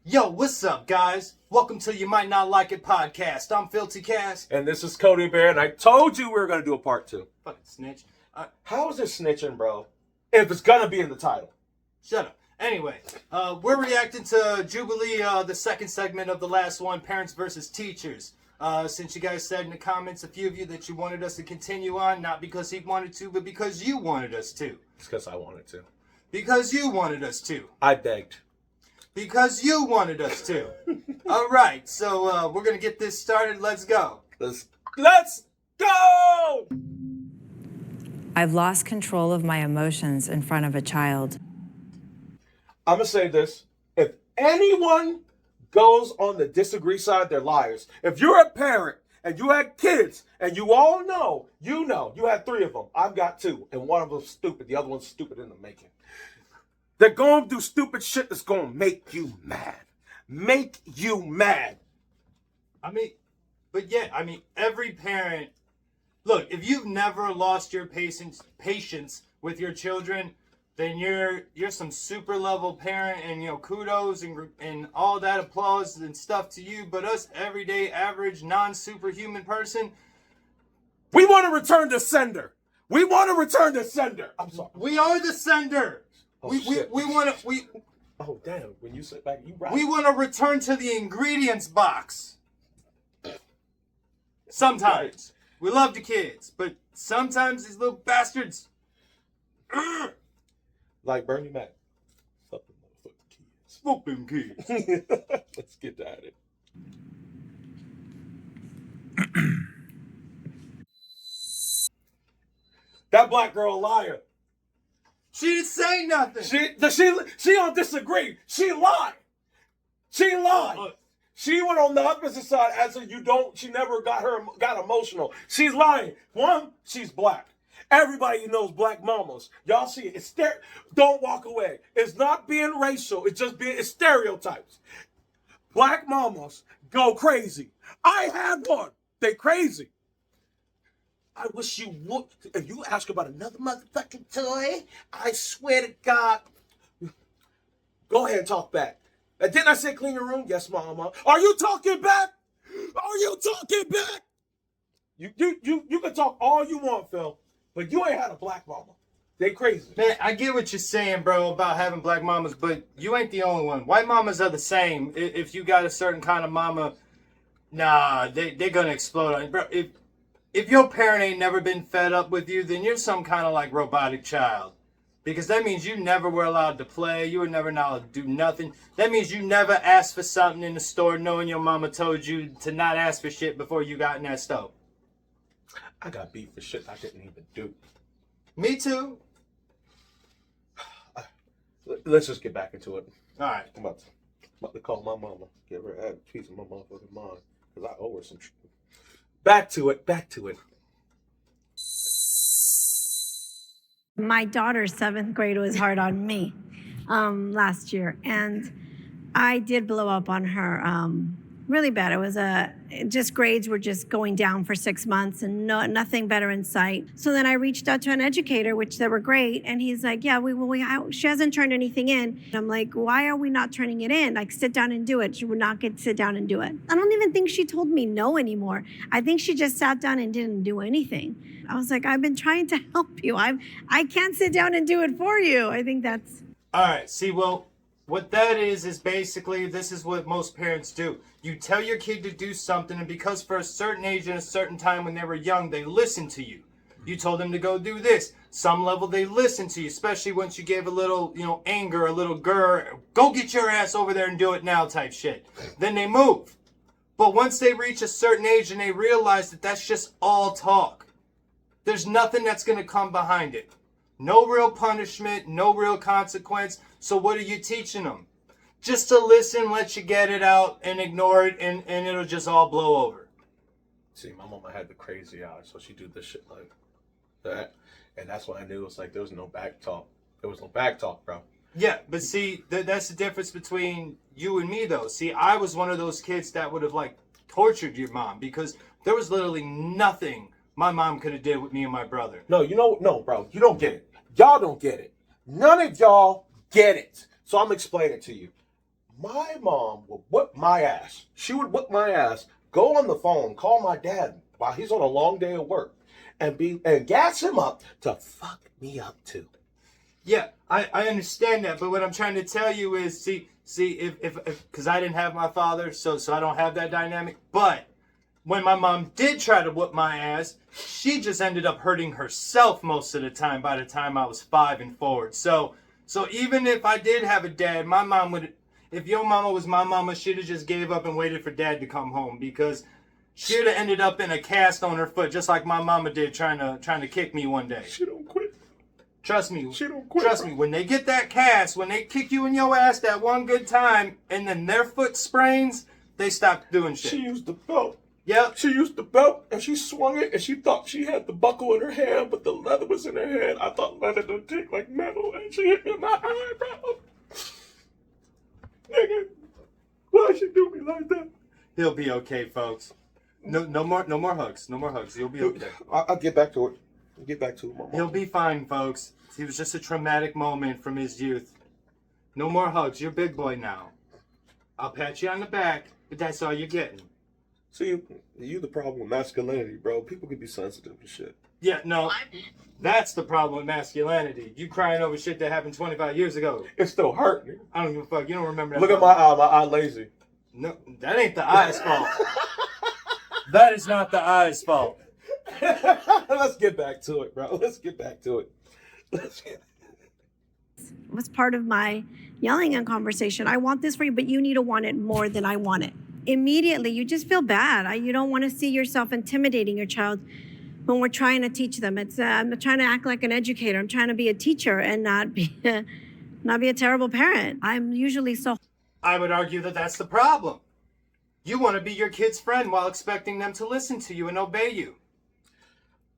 Yo, what's up, guys? Welcome to You Might Not Like It podcast. I'm philltCast. And this is KodyBear, and I told you we were going to do a part 2. Fucking snitch. How is it snitching, bro, if it's going to be in the title? Shut up. Anyway, we're reacting to Jubilee, the second segment of the last one, Parents versus Teachers. Since you guys said in the comments, a few of you, that you wanted us to continue on, not because he wanted to, but because you wanted us to. It's because I wanted to. Because you wanted us to. I begged. Because you wanted us to. All right, so we're going to get this started. Let's go. Let's go! I've lost control of my emotions in front of a child. I'm going to say this. If anyone goes on the disagree side, they're liars. If you're a parent and you had kids and you all know, you had 3 of them. I've got 2, and one of them's stupid. The other one's stupid in the making. They're going to do stupid shit that's going to make you mad. Make you mad. Every parent, look, if you've never lost your patience with your children, then you're some super level parent, and kudos and all that applause and stuff to you. But us everyday average non-superhuman person, we want to return to sender. I'm sorry. We are the sender. Oh, Oh damn! When you sit back, you right. We want to return to the ingredients box. Sometimes we love the kids, but sometimes these little bastards. Like Bernie Mac. Fuck them motherfucking kids. Fuck them kids. Let's get at it. That black girl a liar. She didn't say nothing. She don't disagree. She lied. She went on the opposite side as if she never got emotional. She's lying. One, she's black. Everybody knows black mamas. Y'all see it. Don't walk away. It's not being racial. It's stereotypes. Black mamas go crazy. I had one. They crazy. I wish you would. If you ask about another motherfucking toy, I swear to God. Go ahead and talk back. Didn't I say clean your room? Yes, mama. Are you talking back? You can talk all you want, Phil, but you ain't had a black mama. They crazy. Man, I get what you're saying, bro, about having black mamas, but you ain't the only one. White mamas are the same. If you got a certain kind of mama, nah, they're gonna explode on you, bro. If your parent ain't never been fed up with you, then you're some kind of like robotic child. Because that means you never were allowed to play. You were never allowed to do nothing. That means you never asked for something in the store knowing your mama told you to not ask for shit before you got in that stove. I got beat for shit I didn't even do. Me too. Let's just get back into it. All right. I'm about to call my mama. Give her a piece of my motherfucking mind. Because I owe her some shit. Back to it. My daughter's 7th grade was hard on me last year, and I did blow up on her really bad. It was grades were just going down for 6 months and nothing better in sight. So then I reached out to an educator, which they were great, and he's like, yeah, she hasn't turned anything in. And I'm like, why are we not turning it in? Like, sit down and do it. She would not sit down and do it. I don't even think she told me no anymore. I think she just sat down and didn't do anything. I was like, I've been trying to help you. I can't sit down and do it for you. I think that's... All right, see, well, what that is basically, this is what most parents do. You tell your kid to do something, and because for a certain age and a certain time when they were young, they listen to you. You told them to go do this. Some level they listen to you, especially once you gave a little, anger, a little grr, go get your ass over there and do it now type shit. Then they move. But once they reach a certain age and they realize that that's just all talk, there's nothing that's going to come behind it. No real punishment, no real consequence. So what are you teaching them? Just to listen, let you get it out, and ignore it, and it'll just all blow over. See, my mama had the crazy eyes, so she do this shit like that. And that's when I knew it was like there was no back talk. There was no back talk, bro. Yeah, but see, that's the difference between you and me, though. See, I was one of those kids that would have, tortured your mom, because there was literally nothing my mom could have did with me and my brother. No, bro, you don't get it. Y'all don't get it. None of y'all get it. So I'm explaining to you. My mom would whip my ass. She would whip my ass, go on the phone, call my dad while he's on a long day of work, and gas him up to fuck me up too. Yeah, I understand that, but what I'm trying to tell you is, see, if because I didn't have my father, so I don't have that dynamic. But when my mom did try to whoop my ass, she just ended up hurting herself most of the time by the time I was 5 and forward. So even if I did have a dad, my mom would, if your mama was my mama, she'd have just gave up and waited for dad to come home, because she'd have ended up in a cast on her foot, just like my mama did trying to kick me one day. She don't quit. Trust me. She don't quit. Trust me. When they get that cast, when they kick you in your ass that one good time, and then their foot sprains, they stop doing shit. She used the belt. Yep. She used the belt and she swung it and she thought she had the buckle in her hand, but the leather was in her hand. I thought leather don't take like metal, and she hit me in my eye, bro. Nigga, why'd she do me like that? He'll be okay, folks. No more hugs. No more hugs. You'll be okay. I'll get back to it. I'll get back to it, Mama. He'll be fine, folks. It was just a traumatic moment from his youth. No more hugs. You're a big boy now. I'll pat you on the back, but that's all you're getting. See, you the problem with masculinity, bro. People can be sensitive to shit. Yeah, no. That's the problem with masculinity. You crying over shit that happened 25 years ago. It still hurt me. I don't give a fuck. You don't remember that. Look at my eye lazy. No, that ain't the eye's fault. That is not the eye's fault. Let's get back to it, bro. Let's get back to it. It was part of my yelling and conversation. I want this for you, but you need to want it more than I want it. Immediately, you just feel bad. You don't want to see yourself intimidating your child when we're trying to teach them. It's I'm trying to act like an educator. I'm trying to be a teacher and not be a terrible parent. I'm usually so. I would argue that that's the problem. You want to be your kid's friend while expecting them to listen to you and obey you.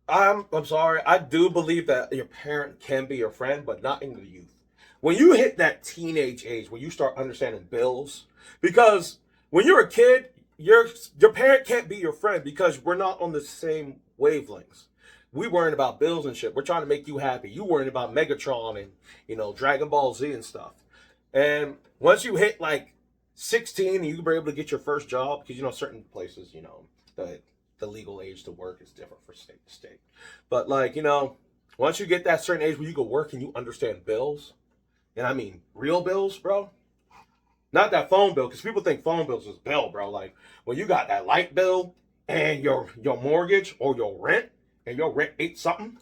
I'm sorry. I do believe that your parent can be your friend, but not in the youth. When you hit that teenage age, when you start understanding bills, because when you're a kid, your parent can't be your friend because we're not on the same wavelengths. We worrying about bills and shit. We're trying to make you happy. You worrying about Megatron and Dragon Ball Z and stuff. And once you hit like 16 and you were able to get your first job, because certain places, the legal age to work is different for state to state. But once you get that certain age where you go work and you understand bills, and I mean real bills, bro. Not that phone bill, because people think phone bills is bill, bro. Like when you got that light bill and your mortgage or your rent, and your rent ate something,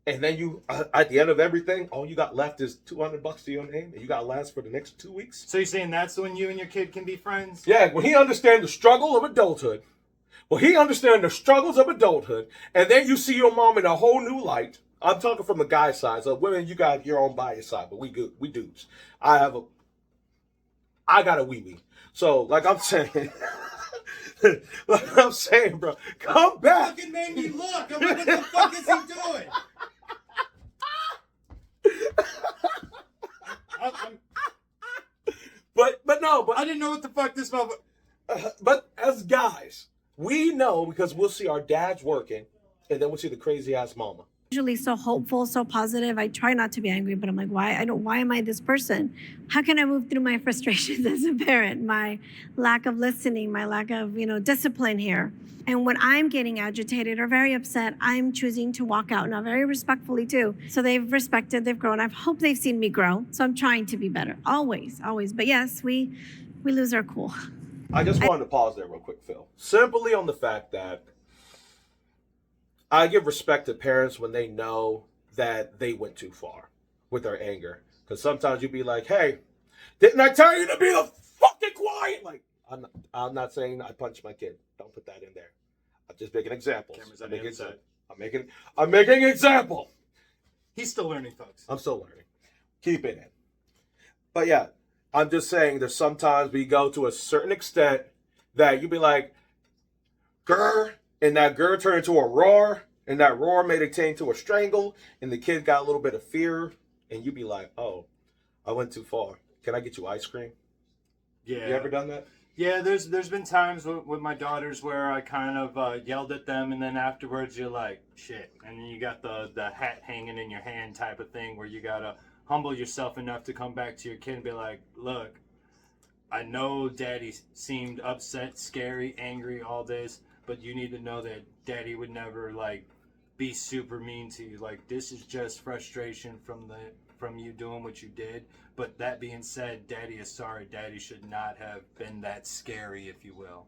and then you at the end of everything, all you got left is $200 to your name, and you got to last for the next 2 weeks. So you're saying that's when you and your kid can be friends? Yeah, when he understands the struggle of adulthood. Well, he understands the struggles of adulthood, and then you see your mom in a whole new light. I'm talking from the guy side. So women, you got your own bias side, but we dudes. I got a wee-wee. So, like I'm saying, bro, come back. Fucking made me look. I'm like, what the fuck is he doing? But I didn't know what the fuck this motherfucker. But as guys, we know because we'll see our dads working, and then we'll see the crazy ass mama. Usually so hopeful, so positive. I try not to be angry, but I'm like, why am I this person? How can I move through my frustrations as a parent? My lack of listening, my lack of, discipline here. And when I'm getting agitated or very upset, I'm choosing to walk out, now very respectfully too. So they've respected, they've grown. I hope they've seen me grow. So I'm trying to be better, always. But yes, we lose our cool. I just wanted to pause there real quick, Phil. Simply on the fact that I give respect to parents when they know that they went too far with their anger. Because sometimes you'd be like, hey, didn't I tell you to be the fucking quiet? Like, I'm not saying I punched my kid. Don't put that in there. I'm just making examples. Cameras on the other side. I'm making an example. He's still learning, folks. I'm still learning. Keep it in. But yeah, I'm just saying there's sometimes we go to a certain extent that you be like, grr, and that grr turned into a roar, and that roar made it turn to a strangle, and the kid got a little bit of fear, and you be like, oh, I went too far. Can I get you ice cream? Yeah. You ever done that? Yeah, there's been times with my daughters where I kind of yelled at them, and then afterwards you're like, shit. And then you got the hat hanging in your hand type of thing where you got to humble yourself enough to come back to your kid and be like, look, I know Daddy seemed upset, scary, angry, all this, but you need to know that Daddy would never like be super mean to you. Like, this is just frustration from you doing what you did. But that being said, Daddy is sorry. Daddy should not have been that scary, if you will.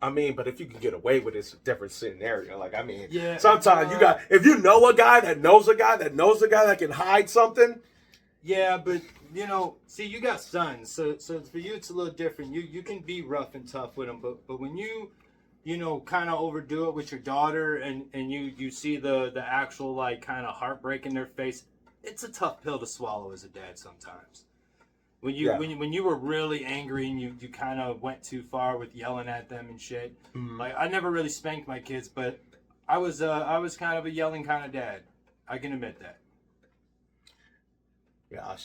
I mean, but if you can get away with it, it's a different scenario. Like, I mean, yeah, sometimes you got, if you know a guy that knows a guy that knows a guy that can hide something. Yeah, but you know, see, you got sons, so for you it's a little different. You can be rough and tough with them, but when you know, kind of overdo it with your daughter, and you see the actual like kind of heartbreak in their face, it's a tough pill to swallow as a dad sometimes. When you were really angry and you kind of went too far with yelling at them and shit. Mm-hmm. Like, I never really spanked my kids, but I was kind of a yelling kind of dad. I can admit that. Yeah, I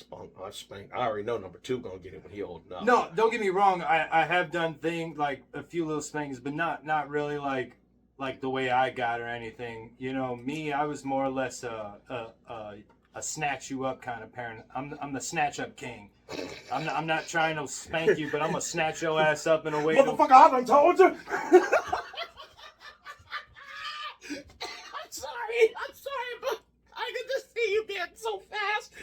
spanked. I already know number 2 gonna get it when he old enough. No, don't get me wrong. I have done things like a few little spankings, but not really like the way I got or anything. You know, me, I was more or less a snatch you up kind of parent. I'm the snatch up king. I'm not trying to spank you, but I'm gonna snatch your ass up in a way. Motherfucker, I done told you. I'm sorry, but I can just see you being so fast.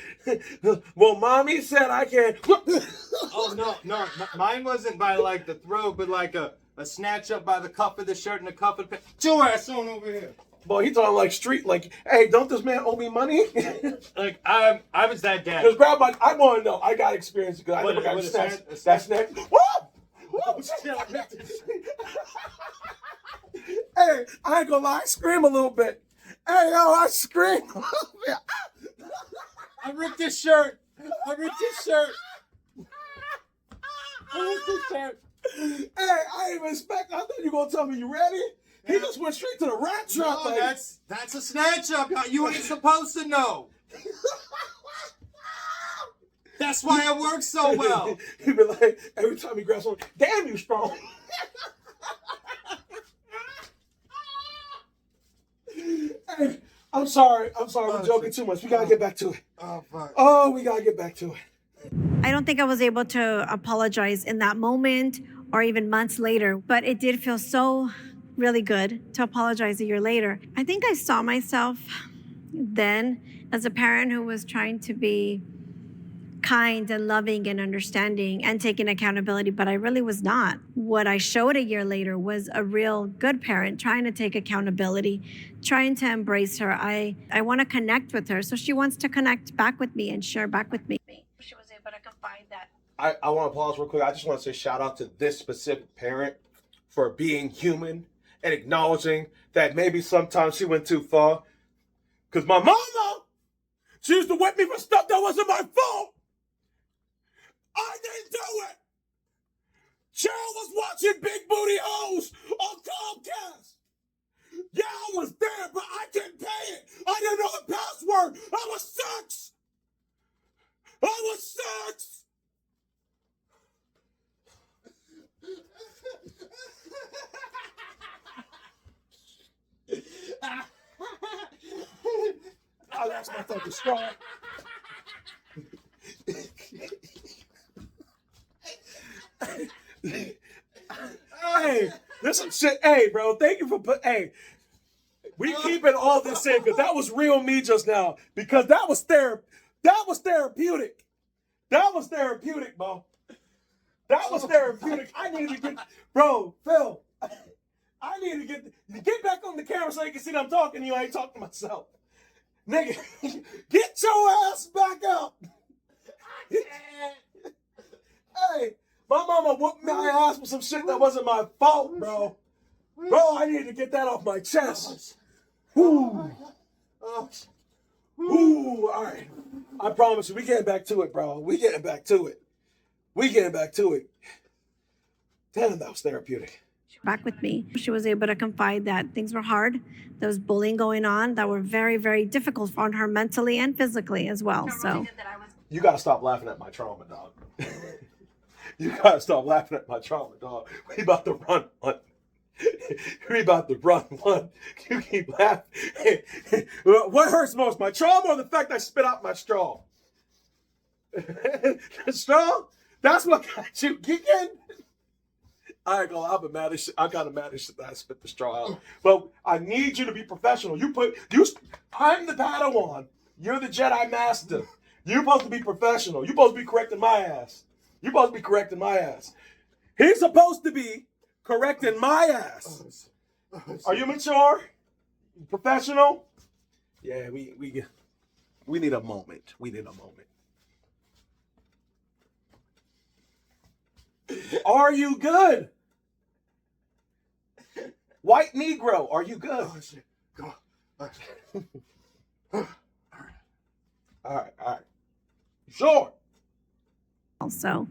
Well, mommy said I can't. Oh no, mine wasn't by like the throat, but like a snatch up by the cuff of the shirt and the cuff of the pants. Get your ass on over here. Boy, he talking like street, like, hey, don't this man owe me money? Like, I was that dad. Because grab my, I want to know. I got experience because I never got snatched. That's next. Whoa! Whoa! Hey, I ain't gonna lie, I scream a little bit. Hey, yo, I scream a little bit. I ripped his shirt. I ripped his shirt. Hey, I ain't even expect. I thought you were gonna tell me you ready. He just went straight to the rat trap. No, that's a snatch up. You ain't supposed to know. That's why it works so well. He'd be like, every time he grabs something, damn, you strong. Hey, I'm sorry. We're joking too much. We gotta get back to it. Oh, fuck. Oh, we gotta get back to it. I don't think I was able to apologize in that moment or even months later, but it did feel so really good to apologize a year later. I think I saw myself then as a parent who was trying to be kind and loving and understanding and taking accountability, but I really was not. What I showed a year later was a real good parent trying to take accountability, trying to embrace her. I want to connect with her, so she wants to connect back with me and share back with me. She was able to confide that. I want to pause real quick. I just want to say shout out to this specific parent for being human and acknowledging that maybe sometimes she went too far. Because my mama, she used to whip me for stuff that wasn't my fault. I didn't do it. Cheryl was watching Big Booty Hoes on Comcast. Yeah, I was there, but I didn't pay it. I didn't know the password. I was 6. I was 6. I lost my fucking straw. Hey, this some shit. Hey, bro, thank you for hey. We keeping all this in because that was real me just now. Because that was therapeutic. That was therapeutic, bro. That was therapeutic. I needed to get, bro, Phil. I need to get back on the camera so you can see that I'm talking to you. I ain't talking to myself. Nigga, get your ass back up. Hey, my mama whooped my ass for some shit that wasn't my fault, bro. Bro, I need to get that off my chest. Woo. Woo. All right. I promise you, we getting back to it, bro. We getting back to it. Damn, that was therapeutic. Back with me. She was able to confide that things were hard. There was bullying going on that were very, very difficult on her mentally and physically as well. So you gotta stop laughing at my trauma, dog. You gotta stop laughing at my trauma, dog. We about to run one. You keep laughing. What hurts most, my trauma or the fact I spit out my straw? The straw? That's what got you kicking. I ain't gonna. I've been mad as shit. I gotta mad as shit that I spit the straw out. But I need you to be professional. I'm the Padawan. You're the Jedi Master. You're supposed to be professional. You're supposed to be correcting my ass. You're supposed to be correcting my ass. He's supposed to be correcting my ass. Are you mature? Professional? Yeah, we need a moment. We need a moment. Are you good? White Negro, are you good? Oh, shit. Go on. All right. Sure. Also,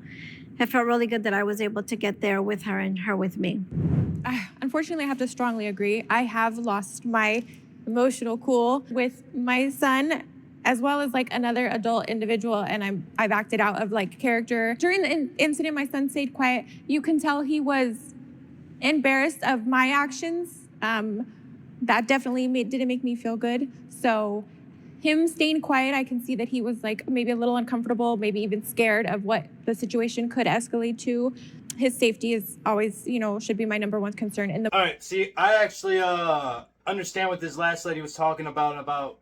it felt really good that I was able to get there with her and her with me. Unfortunately, I have to strongly agree. I have lost my emotional cool with my son, as well as like another adult individual, and I've acted out of like character. During the incident, my son stayed quiet. You can tell he was embarrassed of my actions. That definitely didn't make me feel good. So him staying quiet, I can see that he was like maybe a little uncomfortable, maybe even scared of what the situation could escalate to. His safety is always, should be my number one concern. All right, see, I actually understand what this last lady was talking about,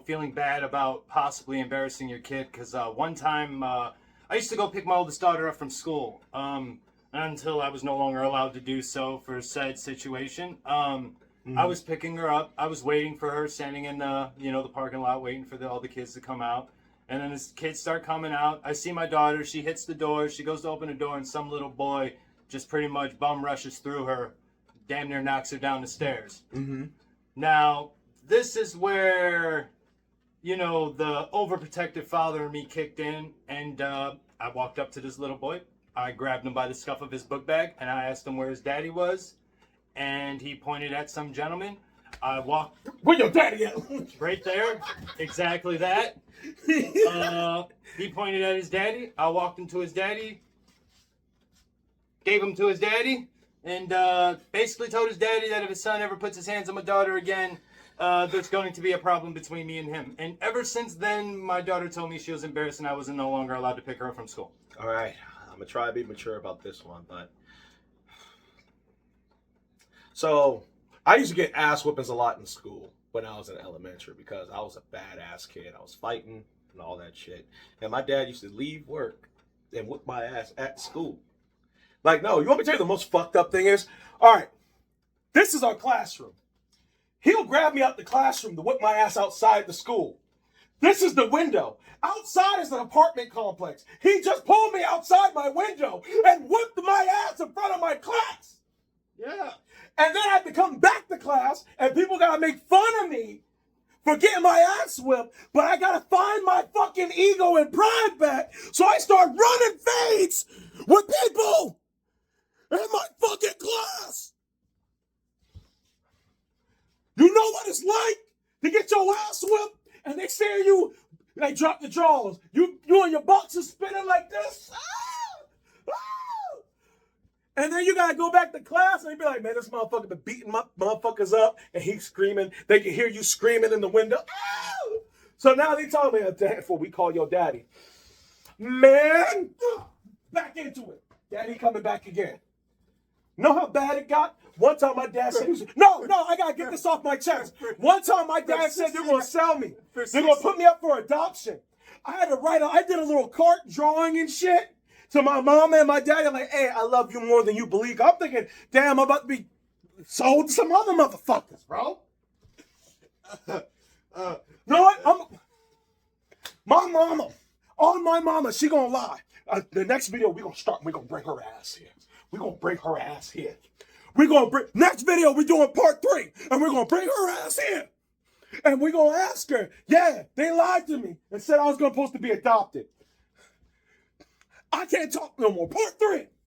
feeling bad about possibly embarrassing your kid. Because one time I used to go pick my oldest daughter up from school until I was no longer allowed to do so for said situation. I was picking her up. I was waiting for her, standing in the parking lot, waiting for all the kids to come out. And then as kids start coming out, I see my daughter. She hits the door. She goes to open the door, and some little boy just pretty much bum rushes through her, damn near knocks her down the stairs. Mm-hmm. Now, this is where, the overprotective father in me kicked in, and I walked up to this little boy. I grabbed him by the scuff of his book bag, and I asked him where his daddy was, and he pointed at some gentleman. I walked... Where your daddy at? Right there. Exactly that. He pointed at his daddy. I walked him to his daddy, gave him to his daddy, and basically told his daddy that if his son ever puts his hands on my daughter again, there's going to be a problem between me and him. And ever since then, my daughter told me she was embarrassed and I was no longer allowed to pick her up from school. All right. I'm going to try to be mature about this one, but... So, I used to get ass whippings a lot in school when I was in elementary because I was a badass kid. I was fighting and all that shit. And my dad used to leave work and whip my ass at school. Like, no, you want me to tell you the most fucked up thing is? All right, this is our classroom. He'll grab me out the classroom to whip my ass outside the school. This is the window. Outside is an apartment complex. He just pulled me outside my window and whipped my ass in front of my class. Yeah. And then I had to come back to class, and people gotta make fun of me for getting my ass whipped, but I gotta find my fucking ego and pride back, so I start running fades with people in my fucking class. You know what it's like to get your ass whipped, and they say you, they drop the drawers. You and your boxers spinning like this. And then you gotta go back to class and they be like, man, this motherfucker been beating my motherfuckers up, and he's screaming. They can hear you screaming in the window. Ow! So now they tell me, that's what we call your daddy. Man, back into it. Daddy coming back again. Know how bad it got? One time my dad said, no, I gotta get this off my chest. One time my dad said they're gonna sell me. They're gonna put me up for adoption. I did a little cart drawing and shit. So my mom and my dad are like, hey, I love you more than you believe. I'm thinking, damn, I'm about to be sold to some other motherfuckers, bro. You know what? My mama, she gonna lie. The next video, we're gonna bring her ass here. We're gonna bring her ass here. Next video, we're doing part 3, and we're gonna bring her ass here. And we're gonna ask her, yeah, they lied to me and said I was supposed to be adopted. I can't talk no more. Part 3.